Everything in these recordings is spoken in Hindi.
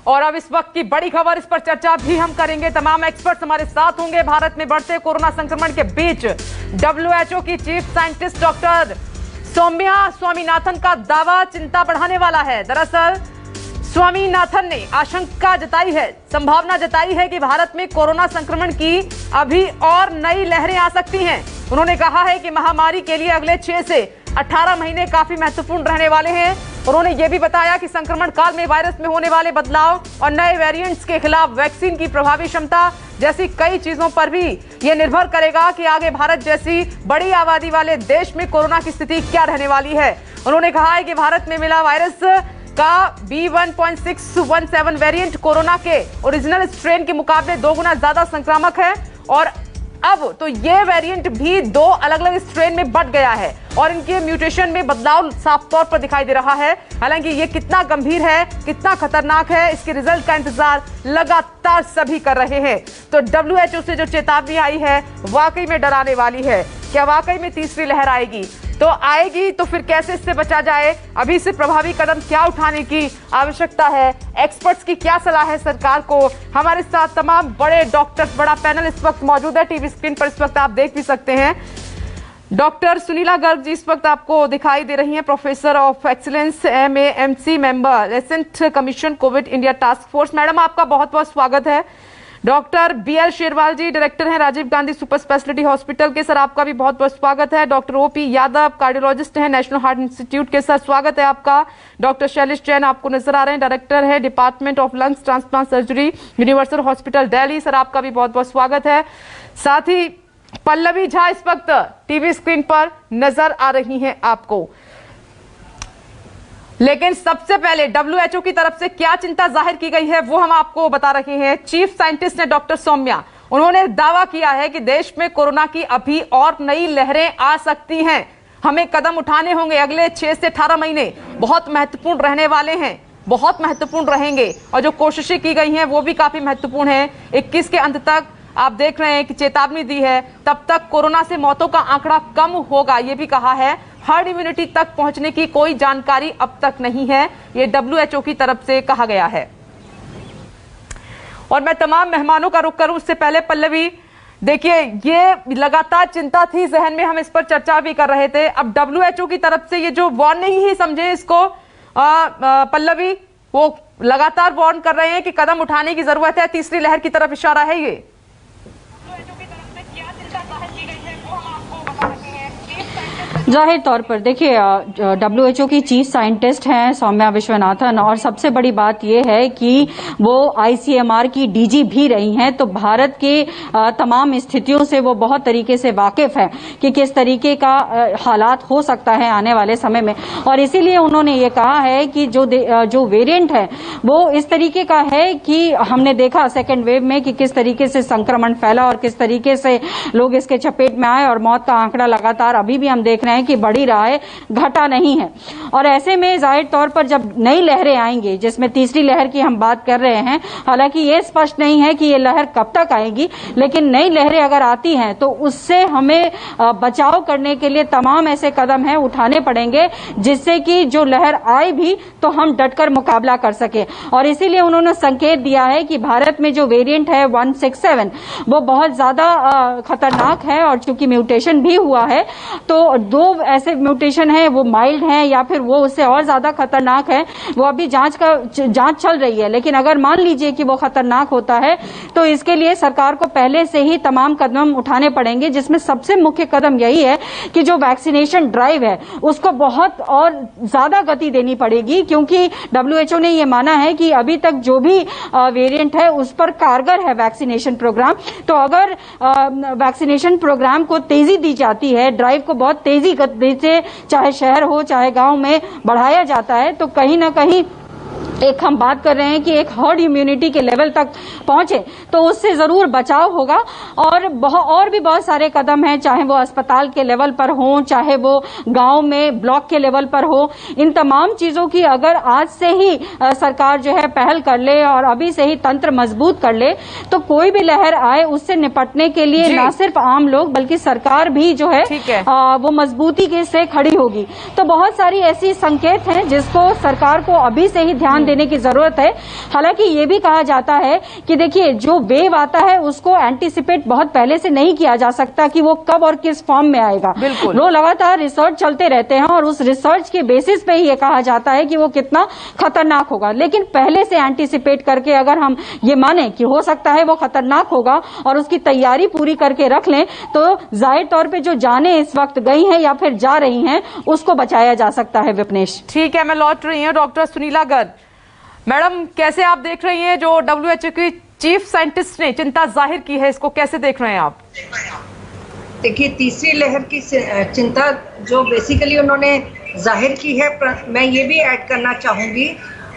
और अब इस वक्त की बड़ी खबर, इस पर चर्चा भी हम करेंगे। तमाम एक्सपर्ट्स हमारे साथ होंगे। भारत में बढ़ते कोरोना संक्रमण के बीच WHO की chief scientist doctor Soumya Swaminathan का दावा चिंता बढ़ाने वाला है। दरअसल स्वामीनाथन ने आशंका जताई है, संभावना जताई है कि भारत में कोरोना संक्रमण की अभी और नई लहरें आ सकती हैं। उन्होंने कहा है कि महामारी के लिए अगले 6 से 18 महीने काफी महत्वपूर्ण रहने वाले हैं। उन्होंने ये भी बताया कि संक्रमण काल में वायरस में होने वाले बदलाव और नए वेरिएंट्स के खिलाफ वैक्सीन की प्रभावी क्षमता जैसी कई चीजों पर भी ये निर्भर करेगा कि आगे भारत जैसी बड़ी आबादी वाले देश में कोरोना की स्थिति क्या रहने वाली है। उन्होंने कहा है कि भारत में मिला वायरस का B1.617 वेरिएंट कोरोना के ओरिजिनल स्ट्रेन के मुकाबले 2 गुना ज्यादा संक्रामक है और अब तो ये वेरिएंट भी 2 अलग अलग स्ट्रेन में बढ़ गया है और इनके म्यूटेशन में बदलाव साफ तौर पर दिखाई दे रहा है। हालांकि ये कितना गंभीर है, कितना खतरनाक है, इसके रिजल्ट का इंतजार लगातार सभी कर रहे हैं। तो WHO से जो चेतावनी आई है वाकई में डराने वाली है। क्या वाकई में तीसरी लहर आएगी? तो आएगी तो फिर कैसे इससे बचा जाए, अभी से प्रभावी कदम क्या उठाने की आवश्यकता है, एक्सपर्ट्स की क्या सलाह है सरकार को। हमारे साथ तमाम बड़े डॉक्टर्स, बड़ा पैनल इस वक्त मौजूद है। टीवी स्क्रीन पर इस वक्त आप देख भी सकते हैं। डॉक्टर सुनीला गर्ग जी इस वक्त आपको दिखाई दे रही हैं, professor of excellence MAMC member ascent commission COVID India task force. Madam आपका बहुत बहुत स्वागत है। Doctor BL Sherwal ji director हैं Rajiv Gandhi super speciality hospital के, सर आपका भी बहुत बहुत स्वागत है। डॉक्टर OP यादव कार्डियोलॉजिस्ट हैं नेशनल हार्ट इंस्टीट्यूट के, सर स्वागत है आपका। डॉक्टर शैलेश जैन आपको नजर आ रहे हैं, डायरेक्टर है department of lungs transplant surgery universal hospital Delhi, sir आपका भी बहुत बहुत स्वागत है। साथ ही पल्लवी झा इस वक्त टीवी स्क्रीन पर नजर आ रही हैं आपको। लेकिन सबसे पहले WHO की तरफ से क्या चिंता जाहिर की गई है वो हम आपको बता रहे हैं। चीफ साइंटिस्ट ने डॉक्टर सौम्या, उन्होंने दावा किया है कि देश में कोरोना की अभी और नई लहरें आ सकती हैं। हमें कदम उठाने होंगे, अगले 6 से 18 महीने बहुत महत्वपूर्ण रहने वाले हैं, बहुत महत्वपूर्ण रहेंगे और जो कोशिशें की गई हैं वो भी काफी महत्वपूर्ण है। 21 के अंत तक आप देख रहे हैं कि चेतावनी दी है, तब तक कोरोना से मौतों का आंकड़ा कम होगा, ये भी कहा है। हर्ड इम्यूनिटी तक पहुंचने की कोई जानकारी अब तक नहीं है, ये WHO की तरफ से कहा गया है। और मैं तमाम मेहमानों का रुख करूं उससे पहले पल्लवी, देखिए ये लगातार चिंता थी जहन में, हम इस पर चर्चा भी कर रहे थे। अब WHO की तरफ से ये जो वार्निंग ही समझे इसको पल्लवी, वो लगातार वार्न कर रहे हैं कि कदम उठाने की जरूरत है, तीसरी लहर की तरफ इशारा है ये। जाहिर तौर पर देखिए WHO की चीफ साइंटिस्ट हैं सौम्या विश्वनाथन, और सबसे बड़ी बात यह है कि वो ICMR की DG भी रही हैं, तो भारत के तमाम स्थितियों से वो बहुत तरीके से वाकिफ है कि किस तरीके का हालात हो सकता है आने वाले समय में। और इसीलिए उन्होंने ये कहा है कि जो वेरिएंट है वो इस तरीके का है कि हमने देखा सेकेंड वेव में कि किस तरीके से संक्रमण फैला और किस तरीके से लोग इसके चपेट में आए, और मौत का आंकड़ा लगातार अभी भी हम देख रहे हैं कि बढ़ी रहा है, घटा नहीं है। और ऐसे में जाहिर तौर पर जब नई लहरें आएंगी, जिसमें तीसरी लहर की हम बात कर रहे हैं, हालांकि ये स्पष्ट नहीं है कि ये लहर कब तक आएगी, लेकिन नई लहरें अगर आती हैं तो उससे हमें बचाव करने के लिए तमाम ऐसे कदम हैं उठाने पड़ेंगे जिससे कि जो लहर आए भी तो हम डटकर मुकाबला कर सके। और इसीलिए उन्होंने संकेत दिया है कि भारत में जो वेरिएंट है 167 वो बहुत ज्यादा खतरनाक है, और चूंकि म्यूटेशन भी हुआ है तो 2 ऐसे म्यूटेशन है, वो माइल्ड है या फिर वो उससे और ज्यादा खतरनाक है, वो अभी जांच चल रही है। लेकिन अगर मान लीजिए कि वो खतरनाक होता है तो इसके लिए सरकार को पहले से ही तमाम कदम उठाने पड़ेंगे, जिसमें सबसे मुख्य कदम यही है कि जो वैक्सीनेशन ड्राइव है उसको बहुत और ज्यादा गति देनी पड़ेगी, क्योंकि WHO ने ये माना है कि अभी तक जो भी वेरिएंट है उस पर कारगर है वैक्सीनेशन प्रोग्राम। तो अगर वैक्सीनेशन प्रोग्राम को तेजी दी जाती है, ड्राइव को बहुत तेजी गति से चाहे शहर हो चाहे गांव में बढ़ाया जाता है, तो कहीं ना कहीं एक हम बात कर रहे हैं कि एक हर्ड इम्यूनिटी के लेवल तक पहुंचे तो उससे जरूर बचाव होगा। और भी बहुत सारे कदम हैं, चाहे वो अस्पताल के लेवल पर हो, चाहे वो गांव में ब्लॉक के लेवल पर हो। इन तमाम चीजों की अगर आज से ही सरकार जो है पहल कर ले और अभी से ही तंत्र मजबूत कर ले तो कोई भी लहर आए उससे निपटने के लिए ना सिर्फ आम लोग बल्कि सरकार भी जो है वो मजबूती से खड़ी होगी। तो बहुत सारी ऐसी संकेत हैं जिसको सरकार को अभी से ही ध्यान देने की जरूरत है। हालांकि ये भी कहा जाता है कि देखिए जो वेव आता है उसको एंटीसिपेट बहुत पहले से नहीं किया जा सकता कि वो कब और किस फॉर्म में आएगा। वो लगातार रिसर्च चलते रहते हैं और उस रिसर्च के बेसिस पे ही ये कहा जाता है कि वो कितना खतरनाक होगा। लेकिन पहले से एंटीसिपेट करके अगर हम ये माने कि हो सकता है वो खतरनाक होगा और उसकी तैयारी पूरी करके रख लें तो जाहिर तौर पे जो जाने इस वक्त गई हैं या फिर जा रही हैं उसको बचाया जा सकता है। विपनेश, ठीक है, मैं लौट रही हूँ डॉक्टर सुनीला गर्ग। मैडम, कैसे आप देख रही हैं जो WHO की चीफ साइंटिस्ट ने चिंता जाहिर की है, इसको कैसे देख रहे हैं आप? देखिए, तीसरी लहर की चिंता जो बेसिकली उन्होंने जाहिर की है, मैं ये भी ऐड करना चाहूँगी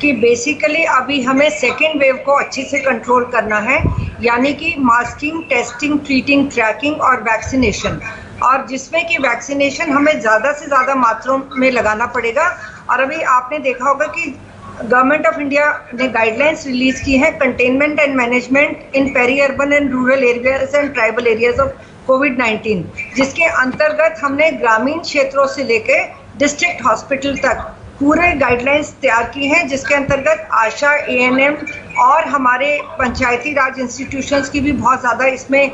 कि बेसिकली अभी हमें सेकेंड वेव को अच्छे से कंट्रोल करना है, यानी कि मास्किंग, टेस्टिंग, ट्रीटिंग, ट्रैकिंग और वैक्सीनेशन, और जिसमें कि वैक्सीनेशन हमें ज़्यादा से ज़्यादा मात्रा में लगाना पड़ेगा। और अभी आपने देखा होगा कि गवर्नमेंट ऑफ इंडिया ने गाइडलाइंस रिलीज की है, containment and management in peri urban and rural areas and tribal areas of कोविड-19, जिसके अंतर्गत हमने ग्रामीण क्षेत्रों से लेकर डिस्ट्रिक्ट हॉस्पिटल तक पूरे गाइडलाइंस तैयार की हैं, जिसके अंतर्गत आशा, ANM और हमारे पंचायती राज इंस्टीट्यूशंस की भी बहुत ज़्यादा इसमें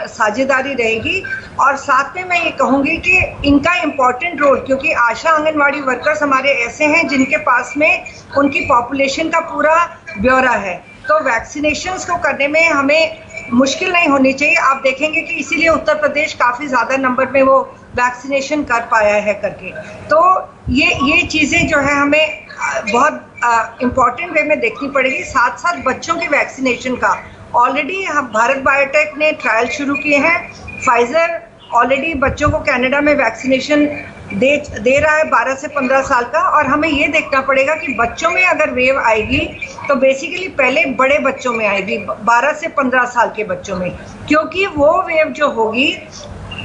साझेदारी रहेगी। और साथ में मैं ये कहूँगी कि इनका इम्पॉर्टेंट रोल, क्योंकि आशा आंगनवाड़ी वर्कर्स हमारे ऐसे हैं जिनके पास में उनकी पॉपुलेशन का पूरा ब्यौरा है, तो वैक्सीनेशंस को करने में हमें मुश्किल नहीं होनी चाहिए। आप देखेंगे कि इसीलिए उत्तर प्रदेश काफ़ी ज़्यादा नंबर में वो वैक्सीनेशन कर पाया है करके। तो ये चीज़ें जो है हमें बहुत इम्पॉर्टेंट वे में देखनी पड़ेगी। साथ साथ बच्चों के वैक्सीनेशन का ऑलरेडी हम भारत बायोटेक ने ट्रायल शुरू किए हैं। फाइजर ऑलरेडी बच्चों को कनाडा में वैक्सीनेशन दे रहा है 12 से 15 साल का, और हमें ये देखना पड़ेगा कि बच्चों में अगर वेव आएगी तो बेसिकली पहले बड़े बच्चों में आएगी, 12 से 15 साल के बच्चों में, क्योंकि वो वेव जो होगी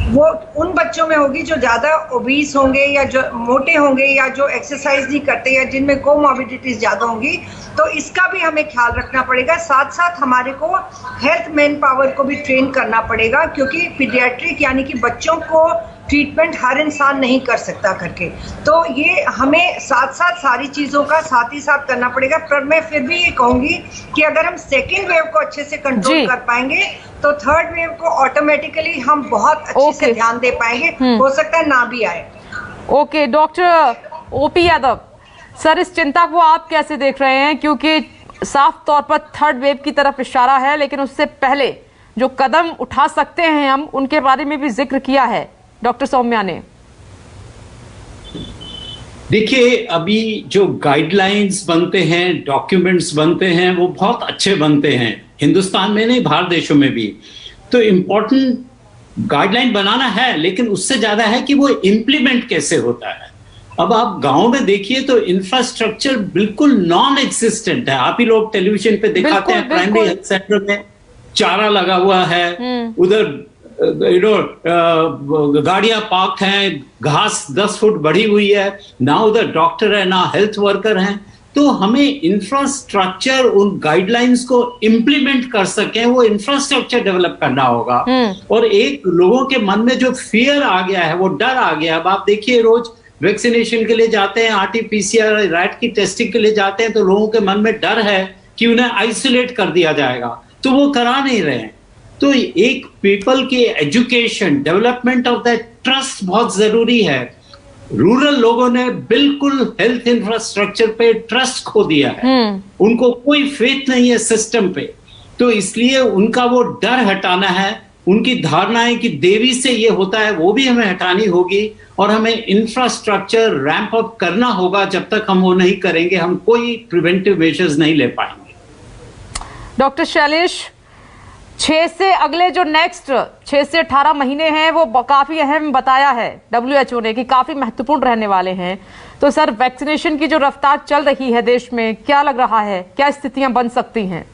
वो उन बच्चों में होगी जो ज़्यादा ओबीस होंगे या जो मोटे होंगे या जो एक्सरसाइज नहीं करते या जिनमें कोमॉर्बिडिटीज ज़्यादा होंगी। तो इसका भी हमें ख्याल रखना पड़ेगा। साथ साथ हमारे को हेल्थ मैन पावर को भी ट्रेन करना पड़ेगा, क्योंकि पीडियाट्रिक यानी कि बच्चों को ट्रीटमेंट हर इंसान नहीं कर सकता करके। तो ये हमें साथ साथ सारी चीज़ों का साथ ही साथ करना पड़ेगा। पर मैं फिर भी ये कहूँगी कि अगर हम सेकेंड वेव को अच्छे से कंट्रोल कर पाएंगे तो थर्ड वेव को ऑटोमेटिकली हम बहुत अच्छे से ध्यान दे पाएंगे। हो सकता है ना भी आए। Okay, doctor OP Yadav sir, इस चिंता को आप कैसे देख रहे हैं? क्योंकि साफ तौर पर थर्ड वेव की तरफ इशारा है, लेकिन उससे पहले जो कदम उठा सकते हैं हम उनके बारे में भी जिक्र किया है डॉक्टर सौम्या ने। देखिए, अभी जो गाइडलाइंस बनते हैं, डॉक्यूमेंट्स बनते हैं, वो बहुत अच्छे बनते हैं, हिंदुस्तान में नहीं बाहर देशों में भी। तो इम्पोर्टेंट गाइडलाइन बनाना है, लेकिन उससे ज्यादा है कि वो इम्प्लीमेंट कैसे होता है। अब आप गांव में देखिए तो इंफ्रास्ट्रक्चर बिल्कुल नॉन एग्जिस्टेंट है। आप ही लोग टेलीविजन पे दिखाते हैं प्राइमरी हेल्थ सेंटर में चारा लगा हुआ है, उधर गाड़ियां पार्क हैं, घास 10 फुट बढ़ी हुई है, ना उधर डॉक्टर है ना हेल्थ वर्कर हैं। तो हमें इंफ्रास्ट्रक्चर, उन गाइडलाइंस को इम्प्लीमेंट कर सकें, वो इंफ्रास्ट्रक्चर डेवलप करना होगा। और एक लोगों के मन में जो फियर आ गया है, वो डर आ गया। अब आप देखिए, रोज वैक्सीनेशन के लिए जाते हैं, RT-PCR रैट की टेस्टिंग के लिए जाते हैं, तो लोगों के मन में डर है कि उन्हें आइसोलेट कर दिया जाएगा, तो वो करा नहीं रहे हैं। तो एक पीपल की education, development of that trust बहुत जरूरी है। रूरल लोगों ने बिल्कुल हेल्थ इंफ्रास्ट्रक्चर पे ट्रस्ट खो दिया है, उनको कोई फेथ नहीं है सिस्टम पे। तो इसलिए उनका वो डर हटाना है, उनकी धारणाएं कि देवी से ये होता है वो भी हमें हटानी होगी, और हमें इंफ्रास्ट्रक्चर रैंप अप करना होगा। जब तक हम वो नहीं करेंगे, हम कोई प्रिवेंटिव मेजर्स नहीं ले पाएंगे। डॉक्टर शैलेश, 6 से अगले जो नेक्स्ट 6 से 18 महीने हैं वो काफी अहम बताया है WHO ने कि काफी महत्वपूर्ण रहने वाले हैं। तो सर, वैक्सीनेशन की जो रफ्तार चल रही है देश में, क्या लग रहा है, क्या स्थितियां बन सकती हैं?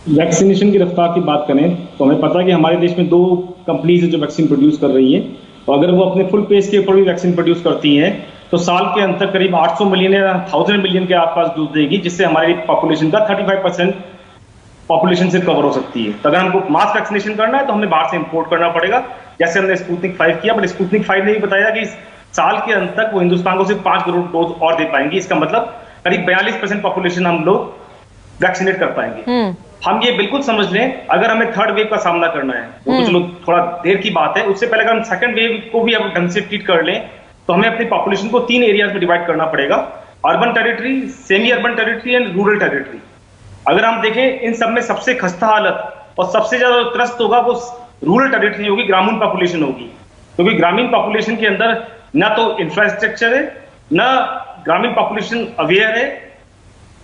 वैक्सीनेशन की रफ्तार की बात करें तो हमें पता है कि हमारे देश में 2 कंपनीज जो वैक्सीन प्रोड्यूस कर रही हैं, और अगर वो अपने फुल पेस के ऊपर भी वैक्सीन प्रोड्यूस करती हैं तो साल के अंतर करीब 800 मिलियन या 1000 मिलियन के आसपास डोज देगी, जिससे हमारी पॉपुलेशन का 35% पॉपुलेशन से कवर हो सकती है। तो अगर हमको मास वैक्सीनेशन करना है तो हमें बाहर से इंपोर्ट करना पड़ेगा, जैसे हमने स्पुतनिक 5 किया। बट स्पुतनिक 5 ने भी बताया कि इस साल के अंत तक वो हिंदुस्तान को सिर्फ 5 करोड़ डोज और दे पाएंगी। इसका मतलब करीब 42% पॉपुलेशन हम लोग वैक्सीनेट कर पाएंगे। हम ये बिल्कुल समझ लें, अगर हमें थर्ड वेव का सामना करना है, वो तो चलो थोड़ा देर की बात है, उससे पहले अगर हम सेकंड वेव को भी अब ढंग से ट्रीट कर लें तो हमें अपनी पॉपुलेशन को 3 एरियाज में डिवाइड करना पड़ेगा: urban territory, semi urban territory and rural territory. अगर हम देखें, इन सब में सबसे खस्ता हालत और सबसे ज्यादा त्रस्त होगा वो रूरल टेरिटरी होगी, ग्रामीण पॉपुलेशन होगी, क्योंकि ग्रामीण पॉपुलेशन के अंदर ना तो इंफ्रास्ट्रक्चर है, ना ग्रामीण पॉपुलेशन अवेयर है।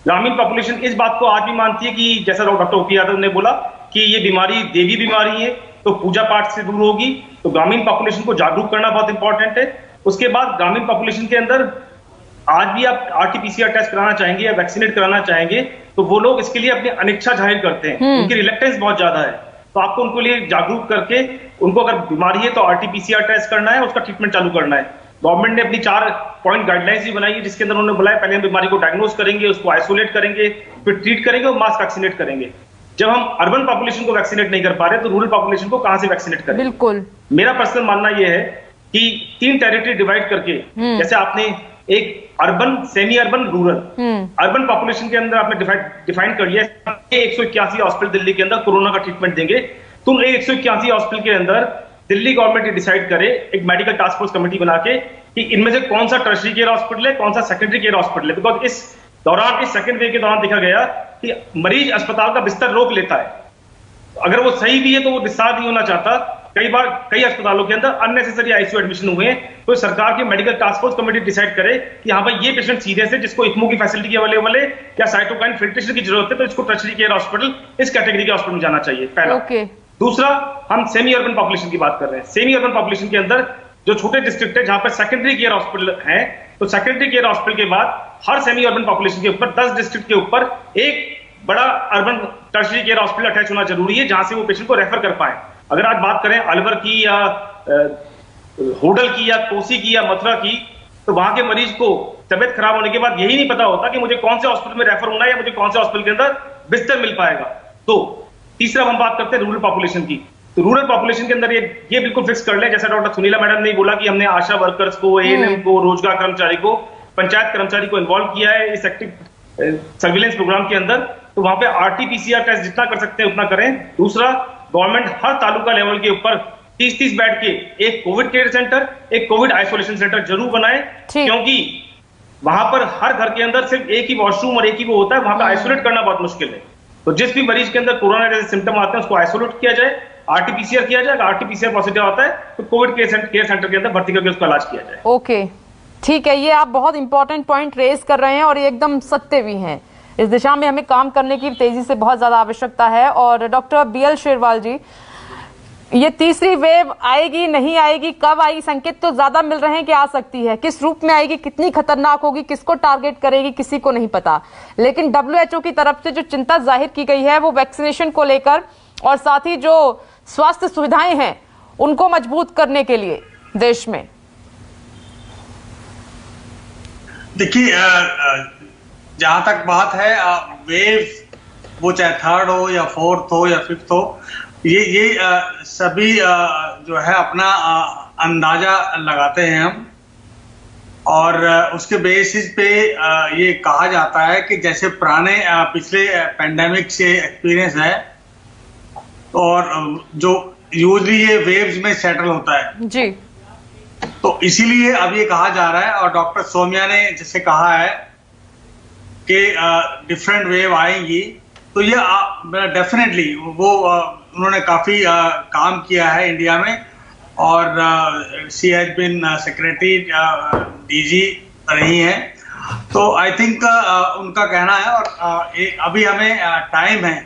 ग्रामीण पॉपुलेशन इस बात को आज भी मानती है कि जैसा डॉक्टर ओपी यादव ने बोला कि ये बीमारी देवी बीमारी है, तो पूजा पाठ से दूर होगी। तो ग्रामीण पॉपुलेशन को जागरूक करना बहुत इंपॉर्टेंट है। उसके बाद ग्रामीण पॉपुलेशन के अंदर आज भी आप आरटीपीसीआर टेस्ट कराना चाहेंगे या वैक्सीनेट कराना चाहेंगे तो वो लोग इसके लिए अपनी अनिच्छा जाहिर करते हैं, उनकी रिलेक्टेंस बहुत ज्यादा है। तो आपको उनको लिए जागरूक करके उनको अगर बीमारी है तो आरटीपीसीआर टेस्ट करना है, उसका ट्रीटमेंट चालू करना है। गवर्नमेंट ने अपनी 4 पॉइंट गाइडलाइंस भी बनाई है, जिसके अंदर उन्होंने बोला है पहले हम बीमारी को डायग्नोज करेंगे, उसको आइसोलेट करेंगे, फिर ट्रीट करेंगे और मास वैक्सीनेट करेंगे। जब हम अर्बन पॉपुलेशन को वैक्सीनेट नहीं कर पा रहे तो रूरल पॉपुलेशन को कहां से वैक्सीनेट करें? बिल्कुल, मेरा पर्सनल मानना यह है कि 3 टेरिटरी डिवाइड करके, जैसे आपने एक urban, semi urban, rural, urban population के अंदर आपने डिफाइन कर लिया 181 हॉस्पिटल दिल्ली के अंदर कोरोना का ट्रीटमेंट देंगे। तुम 181 हॉस्पिटल के अंदर दिल्ली गवर्नमेंट डिसाइड करे एक मेडिकल टास्क फोर्स कमेटी बना के कि इनमें से कौन सा टर्शरी केयर हॉस्पिटल है, कौन सा सेकेंडरी केयर हॉस्पिटल है। बिकॉज इस दौरान, इस सेकंड वेव के दौरान देखा गया कि मरीज अस्पताल का बिस्तर रोक लेता है। अगर वो सही भी है तो वो डिस्चार्ज नहीं होना चाहता। कई बार कई अस्पतालों के अंदर अननेसेसरी आईसीयू एडमिशन हुए, तो सरकार की medical task force committee decide करे कि हाँ भाई ये पेशेंट सीरियस है, जिसको इक्मो की फैसिलिटी अवेलेबल है या साइटोकाइन फिल्ट्रेशन की जरूरत है, तो इसको टर्शरी केयर हॉस्पिटल, इस कैटेगरी के हॉस्पिटल में जाना चाहिए, पहला। दूसरा, हम सेमी अर्बन पॉपुलेशन की बात कर रहे हैं। सेमी अर्बन पॉपुलेशन के अंदर जो छोटे डिस्ट्रिक्ट है जहां पर सेकेंडरी केयर हॉस्पिटल है, तो सेकेंडरी केयर हॉस्पिटल के बाद हर सेमी अर्बन पॉपुलेशन के ऊपर 10 डिस्ट्रिक्ट के ऊपर एक बड़ा urban tertiary care hospital attach होना जरूरी है, जहां से वो पेशेंट को रेफर कर पाए। अगर आज बात करें अलवर की या होडल की या कोसी की या मथुरा की, तो वहां के मरीज को तबियत खराब होने के बाद यही नहीं पता होता कि मुझे कौन से हॉस्पिटल में रेफर होना है या मुझे कौन से हॉस्पिटल के अंदर बिस्तर मिल पाएगा। तो तीसरा हम बात करते हैं रूरल पॉपुलेशन की। तो रूरल पॉपुलेशन के अंदर ये बिल्कुल फिक्स कर लें, जैसा डॉक्टर सुनीला मैडम ने बोला कि हमने आशा वर्कर्स को, एएनएम को, रोजगार कर्मचारी को, पंचायत कर्मचारी को इन्वॉल्व किया है इस एक्टिव सर्विलेंस प्रोग्राम के अंदर। तो वहां पे आरटीपीसीआर टेस्ट जितना कर सकते हैं उतना करें। दूसरा, गवर्नमेंट हर तालुका लेवल के ऊपर 30-30 बेड के एक कोविड केयर सेंटर, एक कोविड आइसोलेशन सेंटर जरूर बनाए, क्योंकि वहां पर हर घर के अंदर सिर्फ एक ही वॉशरूम और एक ही वो होता है, वहां पर आइसोलेट करना बहुत मुश्किल है। तो जिस भी मरीज के अंदर कोरोना जैसे सिम्टम आते हैं उसको आइसोलेट किया जाए, आरटीपीसीआर किया जाए। आरटीपीसीआर पॉजिटिव आता है तो कोविड केयर सेंटर के अंदर भर्ती करके उसका इलाज किया जाए। ओके, ठीक है, ये आप बहुत इंपॉर्टेंट पॉइंट रेज कर रहे हैं और ये एकदम सत्य भी हैं। इस दिशा में हमें काम करने की तेजी से बहुत ज्यादा आवश्यकता है। और डॉक्टर बीएल शेरवाल जी, ये तीसरी वेव आएगी, नहीं आएगी, कब आएगी? संकेत तो ज्यादा मिल रहे हैं कि आ सकती है। किस रूप में आएगी, कितनी खतरनाक होगी, किसको टारगेट करेगी, किसी को नहीं पता। लेकिन WHO की तरफ से जो चिंता जाहिर की गई है वो वैक्सीनेशन को लेकर और साथ ही जो स्वास्थ्य सुविधाएं हैं उनको मजबूत करने के लिए देश में। देखिए, जहां तक बात है वेव, वो चाहे थर्ड हो या फोर्थ हो या फिफ्थ हो, ये सभी जो है अपना अंदाजा लगाते हैं हम, और उसके बेसिस पे ये कहा जाता है कि जैसे पुराने पिछले पेंडेमिक से एक्सपीरियंस है और जो यूजली ये वेव्स में सेटल होता है जी, तो इसीलिए अब ये कहा जा रहा है। और डॉक्टर सोम्या ने जैसे कहा है कि डिफरेंट वेव आएंगी, तो ये डेफिनेटली वो उन्होंने काफी काम किया है इंडिया में, और she has been secretary DG रही हैं, तो आई थिंक उनका कहना है। और अभी हमें टाइम है।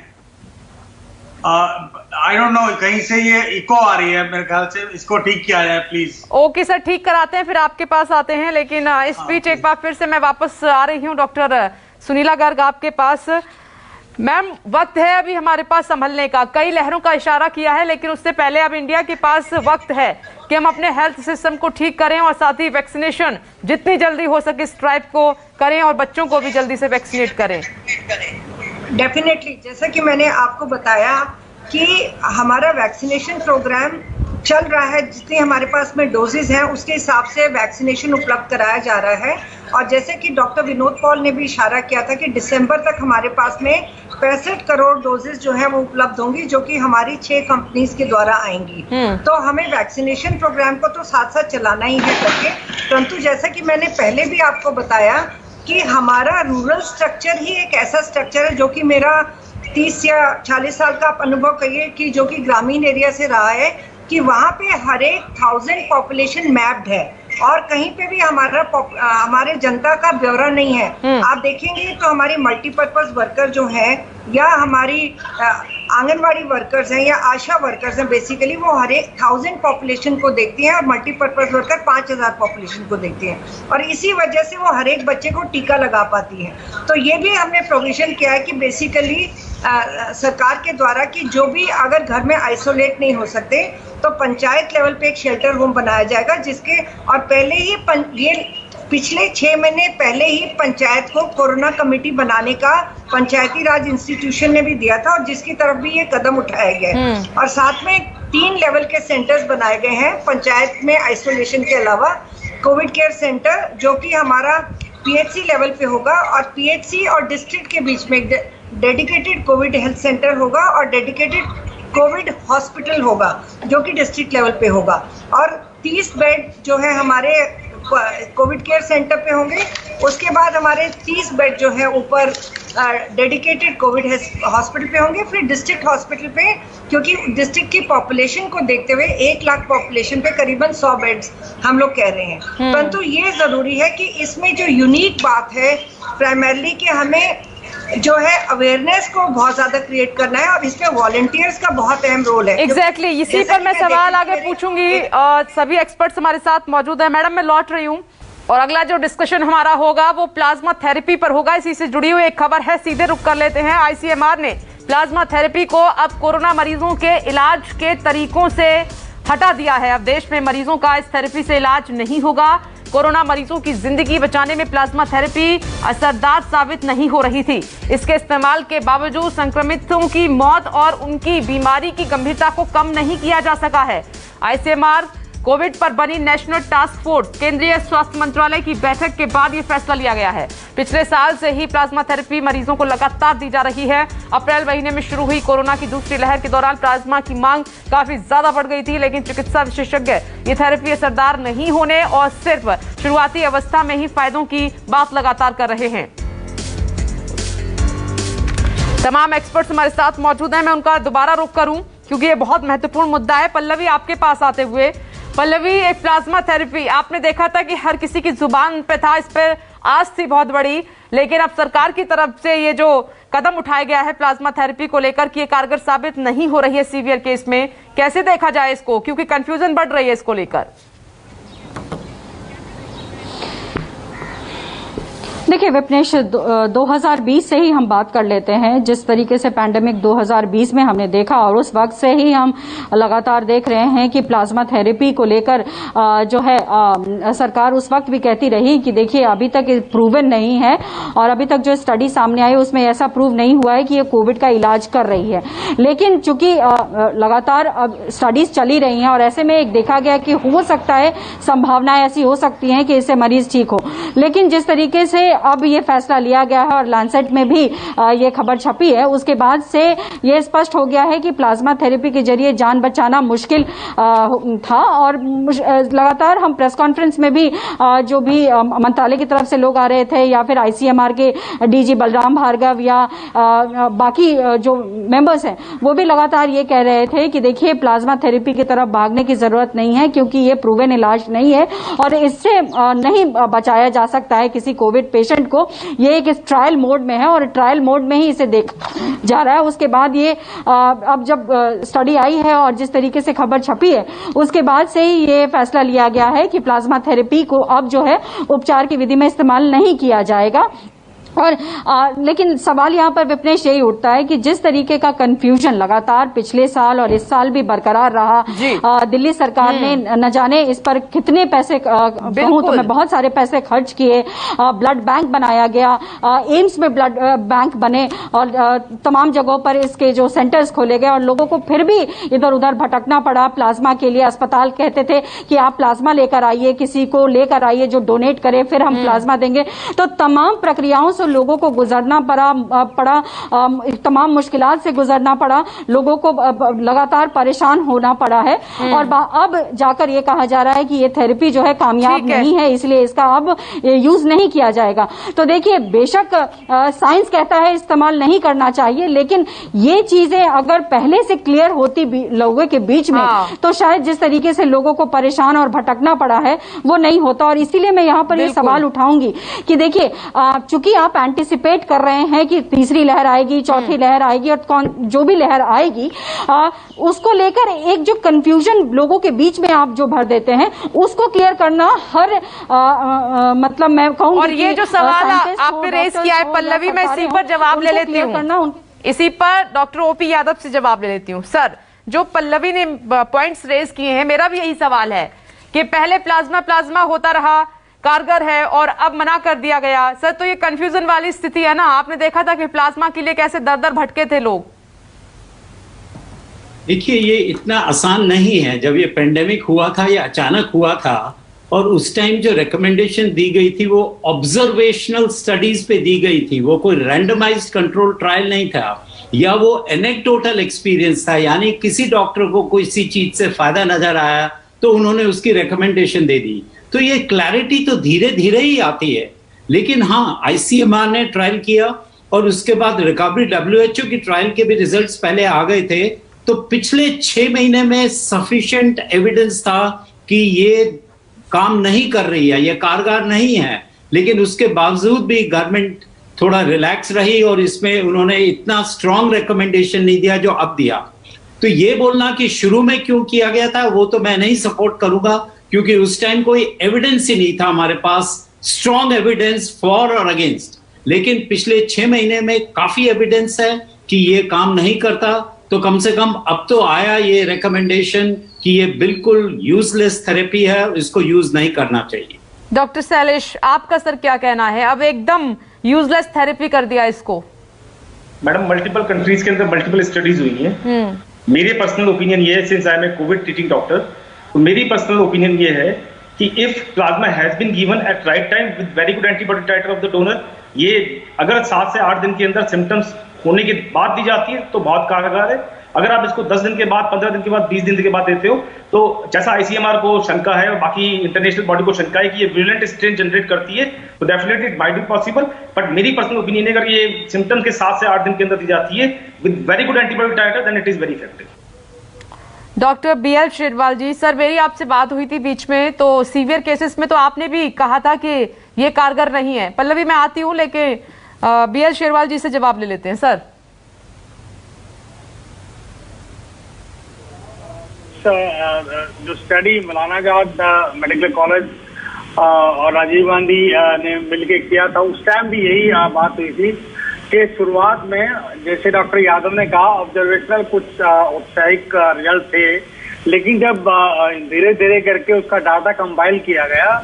आई डोंट नो, कहीं से ये इको आ रही है, मेरे ख्याल से इसको ठीक किया जाए प्लीज। ओके सर, ठीक कराते हैं, फिर आपके पास आते हैं। लेकिन इस बीच एक बार फिर से मैं वापस आ रही हूँ डॉक्टर सुनीला गर्ग आपके पास। मैम, वक्त है अभी हमारे पास संभलने का। कई लहरों का इशारा किया है, लेकिन उससे पहले अब इंडिया के पास वक्त है कि हम अपने हेल्थ सिस्टम को ठीक करें और साथ ही वैक्सीनेशन जितनी जल्दी हो सके स्ट्राइप को करें और बच्चों को भी जल्दी से वैक्सीनेट करें। डेफिनेटली, जैसा कि मैंने आपको बताया कि हमारा वैक्सीनेशन प्रोग्राम चल रहा है, जितनी हमारे पास में डोजेज हैं उसके हिसाब से वैक्सीनेशन उपलब्ध कराया जा रहा है। और जैसे कि डॉक्टर विनोद पॉल ने भी इशारा किया था कि दिसंबर तक हमारे पास में 65 करोड़ डोजेस जो है वो उपलब्ध होंगी, जो कि हमारी 6 कंपनीज के द्वारा आएंगी। तो हमें वैक्सीनेशन प्रोग्राम को तो साथ साथ चलाना ही है करके, परंतु जैसा कि मैंने पहले भी आपको बताया कि हमारा रूरल स्ट्रक्चर ही एक ऐसा स्ट्रक्चर है जो कि मेरा 30 या 40 साल का आप अनुभव कहिए कि जो कि ग्रामीण एरिया से रहा है, कि वहाँ पे हर एक 1000 पॉपुलेशन मैप्ड है और कहीं पे भी हमारे जनता का ब्यौरा नहीं है। आप देखेंगे तो हमारी मल्टीपर्पज वर्कर जो हैं या हमारी आंगनवाड़ी वर्कर्स हैं या आशा वर्कर्स हैं, बेसिकली वो हर एक 1000 पॉपुलेशन को देखती हैं और मल्टीपर्पज वर्कर 5000 पॉपुलेशन को देखती हैं, और इसी वजह से वो हर एक बच्चे को टीका लगा पाती है। तो ये भी हमने प्रोविजन किया है कि बेसिकली सरकार के द्वारा कि जो भी अगर घर में आइसोलेट नहीं हो सकते तो पंचायत लेवल पे एक शेल्टर होम बनाया जाएगा, जिसके और पहले ही ये पिछले 6 महीने पहले ही पंचायत को कोरोना कमेटी बनाने का पंचायती राज इंस्टीट्यूशन ने भी दिया था, और जिसकी तरफ भी ये कदम उठाया गया है। और साथ में 3 लेवल के सेंटर्स बनाए गए हैं पंचायत में आइसोलेशन के अलावा। कोविड केयर सेंटर जो कि हमारा PHC लेवल पे होगा, और PHC और डिस्ट्रिक्ट के बीच में डेडिकेटेड कोविड हेल्थ सेंटर होगा और डेडिकेटेड कोविड हॉस्पिटल होगा जो कि डिस्ट्रिक्ट लेवल पे होगा, और 30 बेड जो है हमारे कोविड केयर सेंटर पे होंगे। उसके बाद हमारे 30 बेड जो है ऊपर डेडिकेटेड कोविड हॉस्पिटल पे होंगे, फिर डिस्ट्रिक्ट हॉस्पिटल पे, क्योंकि डिस्ट्रिक्ट की पॉपुलेशन को देखते हुए 1 लाख पॉपुलेशन पे करीबन 100 बेड्स हम लोग कह रहे हैं। परंतु ये जरूरी है कि इसमें जो यूनिक बात है प्राइमरली कि हमें जो है अवेयरनेस को बहुत ज्यादा क्रिएट करना है, और इसमें वॉलंटियर्स का बहुत अहम रोल है। एग्जैक्टली इसी पर मैं सवाल आगे पूछूंगी। सभी एक्सपर्ट्स हमारे साथ मौजूद हैं। मैडम मैं लौट रही हूँ और अगला जो डिस्कशन हमारा होगा वो प्लाज्मा थेरेपी पर होगा। इसी से जुड़ी हुई एक खबर है, सीधे रुक कर लेते हैं। ICMR ने प्लाज्मा थेरेपी को अब कोरोना मरीजों के इलाज के तरीकों से हटा दिया है। अब देश में मरीजों का इस थेरेपी से इलाज नहीं होगा। कोरोना मरीजों की जिंदगी बचाने में प्लाज्मा थेरेपी असरदार साबित नहीं हो रही थी। इसके इस्तेमाल के बावजूद संक्रमितों की मौत और उनकी बीमारी की गंभीरता को कम नहीं किया जा सका है। ICMR कोविड पर बनी नेशनल टास्क फोर्स केंद्रीय स्वास्थ्य मंत्रालय की बैठक के बाद यह फैसला लिया गया है। पिछले साल से ही प्लाज्मा थेरेपी मरीजों को लगातार दी जा रही है। अप्रैल महीने में शुरू हुई कोरोना की दूसरी लहर के दौरान प्लाज्मा की मांग काफी ज्यादा बढ़ गई थी, लेकिन चिकित्सा विशेषज्ञ ये थेरेपी असरदार नहीं होने और सिर्फ शुरुआती अवस्था में ही फायदों की बात लगातार कर रहे हैं। तमाम एक्सपर्ट्स हमारे साथ मौजूद हैं। मैं उनका दोबारा रुख करूं क्योंकि ये बहुत महत्वपूर्ण मुद्दा है। पल्लवी आपके पास आते हुए, पल्लवी एक प्लाज्मा थेरेपी आपने देखा था कि हर किसी की जुबान पे था, इस पर आस थी बहुत बड़ी, लेकिन अब सरकार की तरफ से ये जो कदम उठाया गया है प्लाज्मा थेरेपी को लेकर कि ये कारगर साबित नहीं हो रही है सीवियर केस में, कैसे देखा जाए इसको, क्योंकि कंफ्यूजन बढ़ रही है इसको लेकर? देखिए विपनेश, 2020 से ही हम बात कर लेते हैं। जिस तरीके से पैंडेमिक 2020 में हमने देखा और उस वक्त से ही हम लगातार देख रहे हैं कि प्लाज्मा थेरेपी को लेकर जो है सरकार उस वक्त भी कहती रही कि देखिए अभी तक प्रूवन नहीं है, और अभी तक जो स्टडी सामने आई उसमें ऐसा प्रूव नहीं हुआ है कि ये कोविड का इलाज कर रही है। लेकिन चूंकि लगातार अब स्टडीज चली रही हैं और ऐसे में एक देखा गया कि हो सकता है, संभावनाएं ऐसी हो सकती हैं कि इससे मरीज ठीक हो। लेकिन जिस तरीके से अब ये फैसला लिया गया है और लैंसेट में भी ये खबर छपी है, उसके बाद से ये स्पष्ट हो गया है कि प्लाज्मा थेरेपी के जरिए जान बचाना मुश्किल था। और लगातार हम प्रेस कॉन्फ्रेंस में भी जो भी मंत्रालय की तरफ से लोग आ रहे थे या फिर ICMR के DG बलराम भार्गव या बाकी जो मेंबर्स हैं वो भी लगातार ये कह रहे थे कि देखिए प्लाज्मा थेरेपी की तरफ भागने की जरूरत नहीं है, क्योंकि ये प्रूवन इलाज नहीं है और इससे नहीं बचाया जा सकता है किसी कोविड पेशेंट को। ये एक ट्रायल मोड में है और ट्रायल मोड में ही इसे देखा जा रहा है। उसके बाद ये अब जब स्टडी आई है और जिस तरीके से खबर छपी है उसके बाद से ही ये फैसला लिया गया है कि प्लाज्मा थेरेपी को अब जो है उपचार की विधि में इस्तेमाल नहीं किया जाएगा। और लेकिन सवाल यहाँ पर विपनेश यही उठता है कि जिस तरीके का कंफ्यूजन लगातार पिछले साल और इस साल भी बरकरार रहा, दिल्ली सरकार ने न जाने इस पर कितने पैसे, कहूं तो मैं बहुत सारे पैसे खर्च किए, ब्लड बैंक बनाया गया, एम्स में ब्लड बैंक बने और तमाम जगहों पर इसके जो सेंटर्स खोले गए और लोगों को फिर भी इधर उधर भटकना पड़ा प्लाज्मा के लिए। अस्पताल कहते थे कि आप प्लाज्मा लेकर आइए, किसी को लेकर आइए जो डोनेट करे, फिर हम प्लाज्मा देंगे। तो तमाम प्रक्रियाओं से लोगों को गुजरना पड़ा, तमाम मुश्किलात से गुजरना पड़ा, लोगों को लगातार परेशान होना पड़ा है और अब जाकर ये कहा जा रहा है कि ये थेरेपी जो है कामयाब नहीं है, इसलिए इसका अब यूज नहीं किया जाएगा। तो देखिए, बेशक साइंस कहता है इस्तेमाल नहीं करना चाहिए, लेकिन ये चीजें अगर पहले से क्लियर होती लोगों के बीच में तो शायद जिस तरीके से लोगों को परेशान और भटकना पड़ा है वो नहीं होता। और इसीलिए मैं यहाँ पर ये सवाल उठाऊंगी कि देखिए, चूंकि आप एंटिसिपेट कर रहे हैं कि तीसरी लहर आएगी, चौथी लहर आएगी और जो भी लहर आएगी उसको लेकर एक जो कंफ्यूजन लोगों के बीच में आप जो भर देते हैं उसको क्लियर करना हर मतलब मैं कहूंगी। और ये जो सवाल आपने रेज किया है पल्लवी, मैं इसी पर जवाब ले लेती हूँ, इसी पर डॉक्टर ओपी यादव से जवाब ले लेती हूँ। सर, जो पल्लवी ने पॉइंट्स रेज किए हैं, मेरा भी यही सवाल है कि पहले प्लाज्मा होता रहा, कारगर है और अब मना कर दिया गया। सर, तो ये कंफ्यूजन वाली स्थिति है ना। आपने देखा था कि प्लाज्मा के लिए कैसे दर दर भटके थे लोग। देखिए, ये इतना आसान नहीं है। जब ये पेंडेमिक हुआ था, ये अचानक हुआ था और उस टाइम जो रिकमेंडेशन दी गई थी वो ऑब्जर्वेशनल स्टडीज पे दी गई थी, वो कोई रैंडमाइज्ड कंट्रोल ट्रायल नहीं था या वो एनेक्डोटल एक्सपीरियंस था, यानी किसी डॉक्टर को किसी चीज से फायदा नजर आया तो उन्होंने उसकी रिकमेंडेशन दे दी। तो ये क्लैरिटी तो धीरे धीरे ही आती है। लेकिन हाँ, आईसीएमआर ने ट्रायल किया और उसके बाद रिकवरी WHO की ट्रायल के भी रिजल्ट्स पहले आ गए थे। तो पिछले 6 महीने में सफिशिएंट एविडेंस था कि ये काम नहीं कर रही है, ये कारगर नहीं है। लेकिन उसके बावजूद भी गवर्नमेंट थोड़ा रिलैक्स रही और इसमें उन्होंने इतना स्ट्रॉन्ग रिकमेंडेशन नहीं दिया जो अब दिया। तो ये बोलना कि शुरू में क्यों किया गया था वो तो मैं नहीं सपोर्ट करूंगा, क्योंकि उस टाइम कोई एविडेंस ही नहीं था हमारे पास, स्ट्रॉन्ग एविडेंस फॉर और अगेंस्ट। लेकिन पिछले 6 महीने में काफी एविडेंस है कि ये काम नहीं करता। तो कम से कम अब तो आया ये रिकमेंडेशन कि ये बिल्कुल यूजलेस थेरेपी है, इसको यूज नहीं करना चाहिए। डॉक्टर शैलेश, आपका सर क्या कहना है? अब एकदम यूजलेस थेरेपी कर दिया इसको। मैडम, मल्टीपल कंट्रीज के अंदर मल्टीपल स्टडीज हुई हैं। मेरे पर्सनल ओपिनियन ये है, since I am a COVID treating doctor, तो मेरी पर्सनल ओपिनियन ये है कि if plasma has been given at right time with very good antibody titre of the donor, ये अगर 7 से 8 दिन के अंदर सिम्टम्स होने के बाद दी जाती है तो बहुत कारगर है। अगर आप इसको 10 दिन के बाद, 15 दिन के बाद, 20 दिन के बाद देते हो तो जैसा आईसीएमआर को शंका है और बाकी इंटरनेशनल बॉडी को शंका है कि ये विरुलेंट स्ट्रेन जनरेट करती है, तो definitely it might be possible. But मेरी पर्सनल ओपिनियन है, अगर ये सिम्टम्स के 7 से 8 दिन के अंदर दी जाती है with very good antibody titre, then it is very effective. Doctor BL Sherwal ji, sir मेरी आपसे बात हुई थी बीच में, तो सीवियर केसेस में तो आपने भी कहा था कि ये कारगर नहीं है। पल्लवी, मैं आती हूँ, लेकिन BL शेरवाल जी से जवाब ले लेते हैं। सर, जो study Maulana Azad medical college और राजीव गांधी ने मिलकर किया था, उस टाइम भी यही बात हुई थी कि शुरुआत में, जैसे डॉक्टर यादव ने कहा, ऑब्जर्वेशनल कुछ औपचारिक रिजल्ट थे, लेकिन जब धीरे धीरे करके उसका डाटा कंपाइल किया गया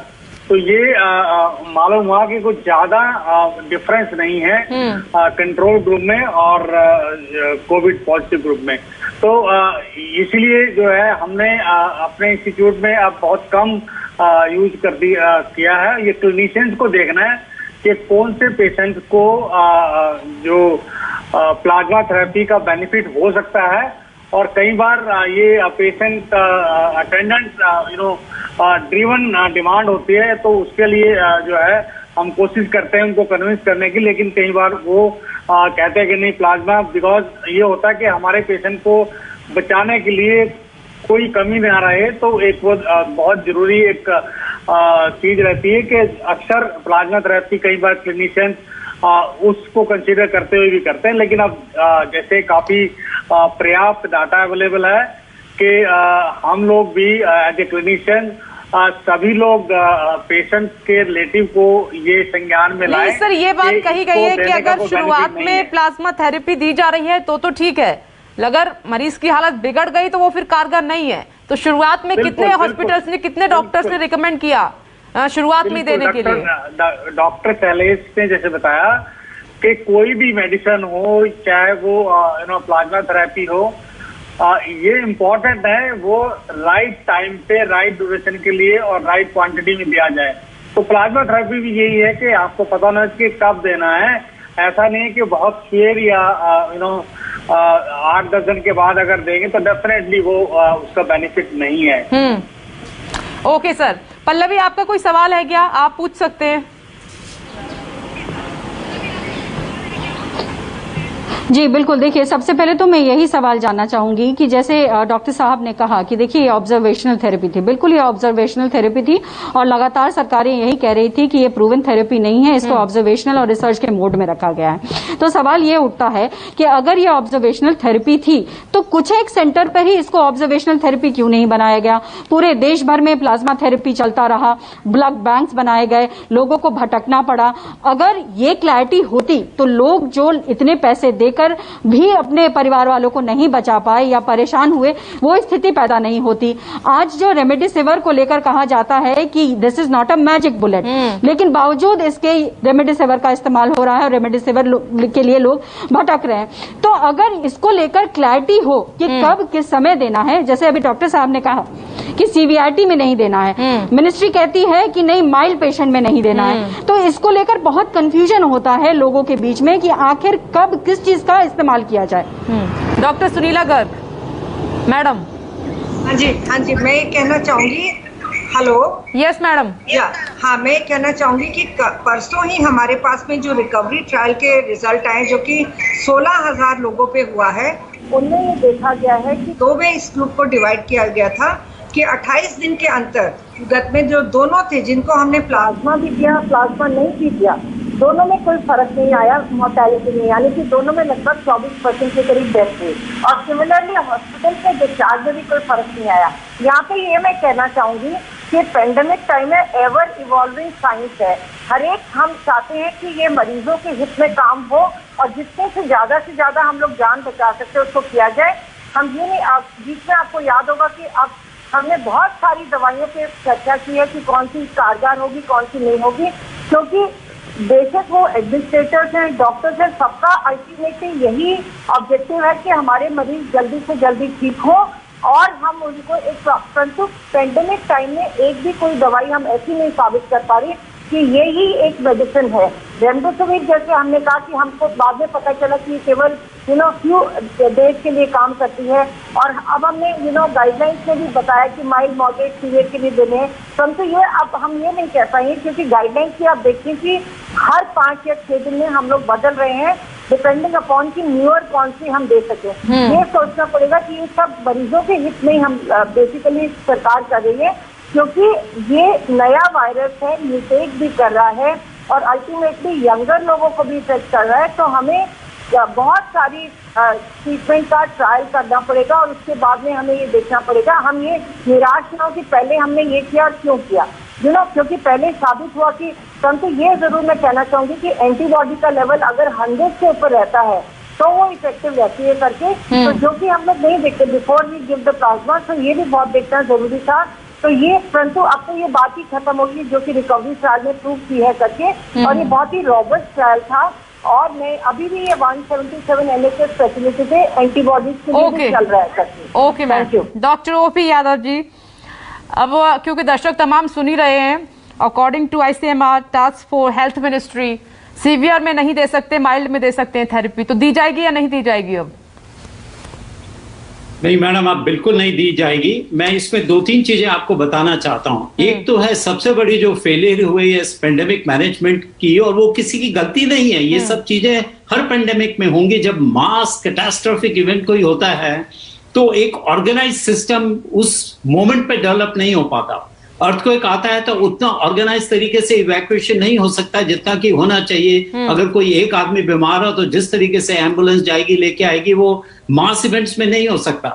तो ये मालूम हुआ कि कुछ ज्यादा डिफरेंस नहीं है कंट्रोल ग्रुप में और कोविड पॉजिटिव ग्रुप में। तो इसलिए जो है हमने अपने इंस्टीट्यूट में अब बहुत कम यूज किया है। ये क्लिनिशियंस को देखना है कि कौन से पेशेंट को जो प्लाज्मा थेरेपी का बेनिफिट हो सकता है, और कई बार ये पेशेंट अटेंडेंट ड्रिवन डिमांड होती है, तो उसके लिए जो है हम कोशिश करते हैं उनको कन्विंस करने की, लेकिन कई बार वो कहते हैं कि नहीं प्लाज्मा, बिकॉज ये होता है कि हमारे पेशेंट को बचाने के लिए कोई कमी ना रहे, तो एक वो बहुत जरूरी एक चीज रहती है कि अक्सर प्लाज्मा थेरेपी कई बार क्लिनिशियन उसको कंसीडर करते हुए भी करते हैं। लेकिन अब जैसे काफी पर्याप्त डाटा अवेलेबल है कि हम लोग भी एज ए क्लिनिशियन सभी लोग पेशेंट के रिलेटिव को ये संज्ञान में लाए। सर ये बात कही गई है कि अगर शुरुआत में प्लाज्मा थेरेपी दी जा रही है तो ठीक है, अगर मरीज की हालत बिगड़ गई तो वो फिर कारगर नहीं है। तो शुरुआत में कितने हॉस्पिटल्स ने, कितने डॉक्टर्स ने रिकमेंड किया शुरुआत में देने के लिए? डॉक्टर शैलेश ने जैसे बताया कि कोई भी मेडिसिन हो, चाहे वो प्लाज्मा थेरेपी हो, ये इम्पोर्टेंट है वो राइट टाइम पे, राइट ड्यूरेशन के लिए और राइट क्वांटिटी में दिया जाए। तो प्लाज्मा थेरेपी भी यही है कि आपको पता होना चाहिए कब देना है। ऐसा नहीं है कि बहुत शेयर या 8-10 दिन के बाद अगर देंगे तो डेफिनेटली वो उसका बेनिफिट नहीं है। Okay sir. पल्लवी, आपका कोई सवाल है क्या? आप पूछ सकते हैं। जी बिल्कुल, देखिए सबसे पहले तो मैं यही सवाल जानना चाहूंगी कि जैसे डॉक्टर साहब ने कहा कि देखिए ये ऑब्जर्वेशनल थेरेपी थी, बिल्कुल ये ऑब्जर्वेशनल थेरेपी थी और लगातार सरकारें यही कह रही थी कि ये प्रूवन थेरेपी नहीं है, इसको ऑब्जर्वेशनल और रिसर्च के मोड में रखा गया है। तो सवाल ये उठता है कि अगर ये ऑब्जर्वेशनल थेरेपी थी तो कुछ एक सेंटर पर ही इसको ऑब्जर्वेशनल थेरेपी क्यों नहीं बनाया गया? पूरे देश भर में प्लाज्मा थेरेपी चलता रहा, ब्लड बैंक्स बनाए गए, लोगों को भटकना पड़ा। अगर ये क्लैरिटी होती तो लोग जो इतने पैसे देकर भी अपने परिवार वालों को नहीं बचा पाए या परेशान हुए, वो स्थिति पैदा नहीं होती। आज जो रेमडेसिविर को लेकर कहा जाता है कि this is not a magic bullet, लेकिन बावजूद इसके रेमडेसिविर का इस्तेमाल हो रहा है और रेमडेसिविर के लिए लोग भटक रहे हैं। तो अगर इसको लेकर क्लैरिटी हो कि कब किस समय देना है, जैसे अभी डॉक्टर साहब ने कहा कि सीवीआरटी में नहीं देना है, मिनिस्ट्री कहती है कि नहीं माइल्ड पेशेंट में नहीं देना है, तो इसको लेकर बहुत कंफ्यूजन होता है लोगों के बीच में कि आखिर कब किस चीज का इस्तेमाल किया जाए। Doctor Sunila Garg madam. हाँ जी, मैं ये कहना चाहूंगी। हेलो। Yes madam. हाँ, मैं कहना चाहूंगी कि परसों ही हमारे पास में जो रिकवरी ट्रायल के रिजल्ट आए जो कि 16,000 लोगों पे हुआ है, उनमें ये देखा गया है कि 2 में इस ग्रुप को डिवाइड किया गया था कि 28 दिन के अंतर्गत में जो दोनों थे, जिनको हमने प्लाज्मा भी दिया, प्लाज्मा नहीं भी दिया, दोनों में कोई फर्क नहीं आया मोर्टेलिटी में, यानी कि दोनों में लगभग 24% के करीब डेथ हुई। और सिमिलरली हॉस्पिटल के डिस्चार्ज में भी कोई फर्क नहीं आया। यहाँ पे ये मैं कहना चाहूंगी कि पेंडेमिक टाइम में एवर इवॉल्विंग साइंस है। हर एक हम चाहते हैं कि ये मरीजों के हित में काम हो और जितने से ज्यादा हम लोग जान बचा सकते हैं उसको किया जाए। हम ये नहीं, बीच में आपको याद होगा कि अब हमने बहुत सारी दवाइयों पे चर्चा की है कि कौन सी कारगर होगी, कौन सी नहीं होगी, क्योंकि बेशक वो एडमिनिस्ट्रेटर्स हैं, डॉक्टर्स हैं, सबका अल्टीमेटली यही ऑब्जेक्टिव है कि हमारे मरीज जल्दी से जल्दी ठीक हो और हम उनको एक, परंतु पेंडेमिक टाइम में एक भी कोई दवाई हम ऐसी नहीं साबित कर पा रही कि ये ही एक मेडिसिन है। रेमडेसिविर जैसे हमने कहा कि हमको बाद में पता चला कि केवल फ्यू डेज के लिए काम करती है, और अब हमने गाइडलाइंस में भी बताया कि माइल्ड मॉडरेट सीवियर के लिए देने हैं, परंतु ये अब हम ये नहीं कह पाएंगे क्योंकि गाइडलाइंस की आप देखिए कि हर 5 या 6 दिन में हम लोग बदल रहे हैं, डिपेंडिंग अपॉन की न्यूअर कौन सी हम दे सके। ये सोचना पड़ेगा कि ये सब मरीजों के हित में हम बेसिकली सरकार कर रही है, क्योंकि ये नया वायरस है, म्यूटेट भी कर रहा है और अल्टीमेटली यंगर लोगों को भी इफेक्ट कर रहा है। तो हमें बहुत सारी ट्रीटमेंट का ट्रायल करना पड़ेगा और उसके बाद में हमें ये देखना पड़ेगा, हम ये निराश ना हो कि पहले हमने ये किया और क्यों किया, क्योंकि पहले साबित हुआ कि, परंतु ये जरूर मैं कहना चाहूंगी कि एंटीबॉडी का लेवल अगर 100 से ऊपर रहता है तो वो इफेक्टिव रहती है करके, तो जो कि हम लोग नहीं देखते before we give the plasma, तो ये भी बहुत देखना जरूरी था। तो ये, परंतु अब तो ये बात ही खत्म होगी जो कि रिकवरी ट्रायल में प्रूव की है करके, और ये बहुत ही रॉबस्ट ट्रायल था और मैं अभी भी ये 177 NHS फैसिलिटी से एंटीबॉडीज के लिए भी चल रहा है करके। Okay ma'am. Doctor OP Yadav ji, अब क्योंकि दर्शक तमाम सुन ही रहे हैं, according to ICMR task force health ministry severe में नहीं दे सकते, माइल्ड में दे सकते हैं थेरेपी, तो दी जाएगी या नहीं दी जाएगी? अब नहीं मैडम, आप बिल्कुल नहीं दी जाएगी। मैं इसमें 2-3 चीजें आपको बताना चाहता हूँ। एक तो है सबसे बड़ी जो फेलियर हुई है इस पेंडेमिक मैनेजमेंट की, और वो किसी की गलती नहीं है, ये सब चीजें हर पेंडेमिक में होंगी। जब मास कैटास्ट्रोफिक इवेंट कोई होता है तो एक ऑर्गेनाइज सिस्टम उस मोमेंट पे डेवलप नहीं हो पाता। अर्थक्वेक आता है तो उतना ऑर्गेनाइज तरीके से इवैक्यूएशन नहीं हो सकता जितना कि होना चाहिए। अगर कोई एक आदमी बीमार हो तो जिस तरीके से एम्बुलेंस जाएगी लेके आएगी वो मास इवेंट्स में नहीं हो सकता।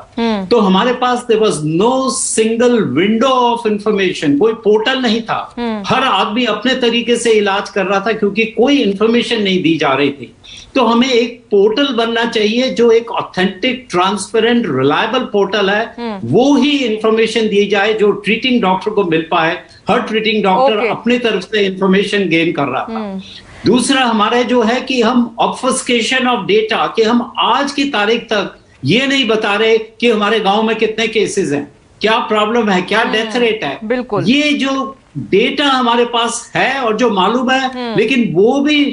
तो हमारे पास there was no single window of information, कोई पोर्टल नहीं था। हर आदमी अपने तरीके से इलाज कर रहा था क्योंकि कोई इंफॉर्मेशन नहीं दी जा रही थी। तो हमें एक पोर्टल बनना चाहिए जो एक ऑथेंटिक, ट्रांसपेरेंट, रिलायबल पोर्टल है, वो ही इंफॉर्मेशन दी जाए जो ट्रीटिंग डॉक्टर को मिल पाए। हर ट्रीटिंग डॉक्टर अपनी तरफ से इंफॉर्मेशन गेन कर रहा था। दूसरा हमारा जो है कि हम ऑब्फस्केशन ऑफ डेटा, कि हम आज की तारीख तक ये नहीं बता रहे कि हमारे गांव में कितने केसेस हैं, क्या प्रॉब्लम है, क्या डेथ रेट है। बिल्कुल, ये जो डेटा हमारे पास है और जो मालूम है, लेकिन वो भी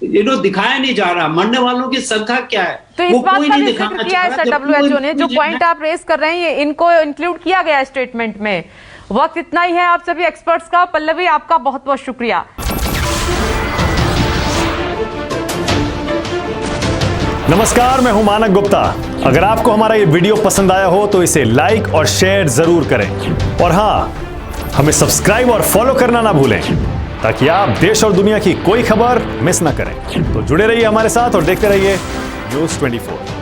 दिखाया नहीं जा रहा। मरने वालों की संख्या क्या है तो इस बात का भी जिक्र किया है सर WHO ने। जो पॉइंट आप रेस कर रहे हैं इनको इंक्लूड किया गया स्टेटमेंट में। वक्त इतना ही है आप सभी एक्सपर्ट्स का। पल्लवी, आपका बहुत बहुत शुक्रिया। नमस्कार, मैं हूं मानक गुप्ता। अगर आपको हमारा ये वीडियो पसंद आया हो तो इसे लाइक और शेयर जरूर करें, और हाँ, हमें सब्सक्राइब और फॉलो करना ना भूलें ताकि आप देश और दुनिया की कोई खबर मिस ना करें। तो जुड़े रहिए हमारे साथ और देखते रहिए न्यूज़ 24।